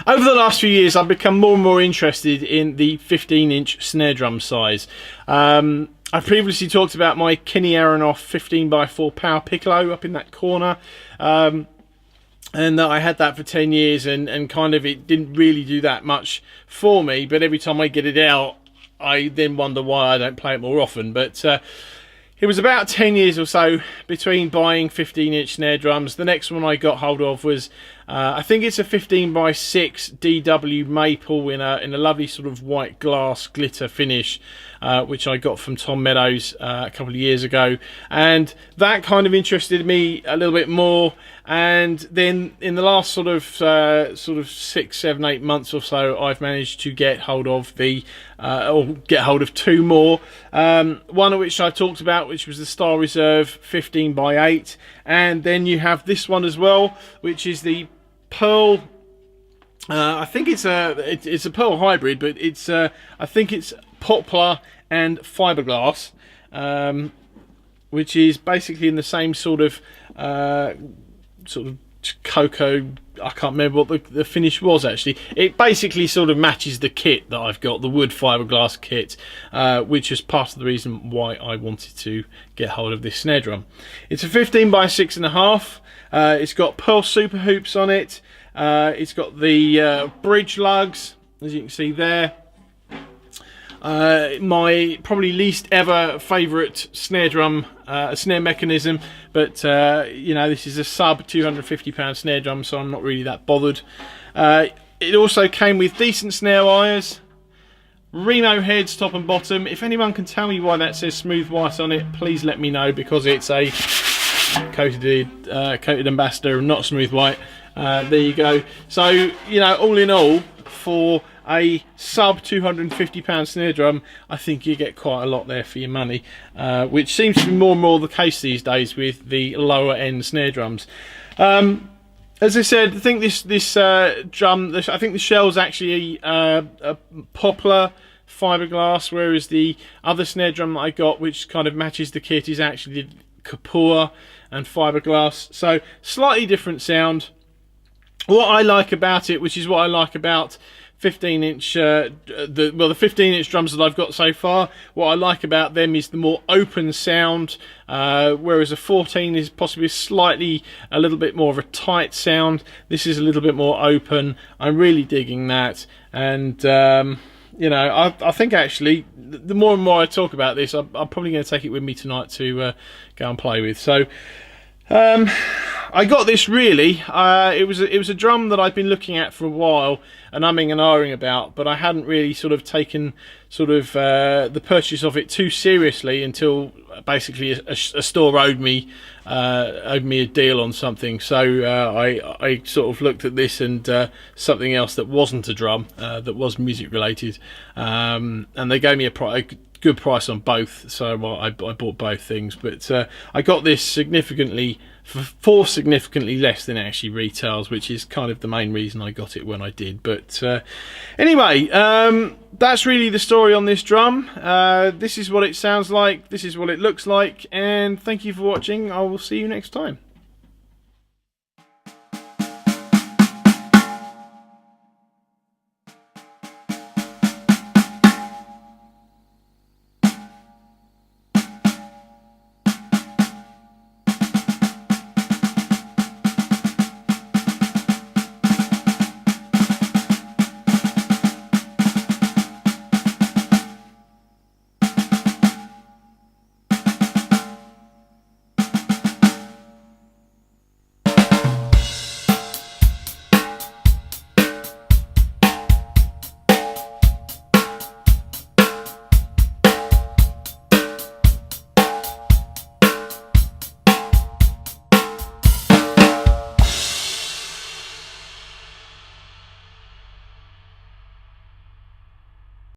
over the last few years, I've become more and more interested in the 15-inch snare drum size. I previously talked about my Kenny Aronoff 15x4 power piccolo up in that corner. And I had that for 10 years and kind of it didn't really do that much for me, but every time I get it out I then wonder why I don't play it more often. But it was about 10 years or so between buying 15-inch snare drums. The next one I got hold of was I think it's a 15x6 DW maple in a lovely sort of white glass glitter finish, which I got from Tom Meadows a couple of years ago, and that kind of interested me a little bit more. And then in the last sort of 6, 7, 8 months or so, I've managed to get hold of two more. One of which I talked about, which was the Star Reserve 15x8, and then you have this one as well, which is the Pearl. I think it's a Pearl hybrid, but it's I think it's Poplar and Fibreglass, which is basically in the same sort of cocoa. I can't remember what the finish was actually. It basically sort of matches the kit that I've got, the wood fiberglass kit, which is part of the reason why I wanted to get hold of this snare drum. It's a 15x6.5. It's got Pearl super hoops on it. It's got the bridge lugs, as you can see there. My probably least ever favourite snare drum, snare mechanism, but you know, this is a sub £250 snare drum, so I'm not really that bothered. It also came with decent snare wires, Remo heads top and bottom. If anyone can tell me why that says smooth white on it, please let me know, because it's a coated ambassador and not smooth white. There you go. So, you know, all in all, for a sub £250 snare drum, I think you get quite a lot there for your money, which seems to be more and more the case these days with the lower end snare drums. As I said, I think this drum, I think the shell's actually a Poplar fiberglass, whereas the other snare drum that I got, which kind of matches the kit, is actually Kapua and fiberglass. So slightly different sound. What I like about it, which is what I like about 15-inch, the 15-inch drums that I've got so far, what I like about them is the more open sound, whereas a 14 is possibly a little bit more of a tight sound. This is a little bit more open. I'm really digging that, and you know, I think actually the more and more I talk about this, I'm probably going to take it with me tonight to go and play with. So I got this really, it was a drum that I'd been looking at for a while and umming and ahhing about, but I hadn't really sort of taken the purchase of it too seriously until basically a store owed me a deal on something. So I sort of looked at this and something else that wasn't a drum, that was music related, and they gave me a good price on both, so I bought both things. But I got this for significantly less than it actually retails, which is kind of the main reason I got it when I did. But anyway, that's really the story on this drum. This is what it sounds like, this is what it looks like, and thank you for watching. I will see you next time.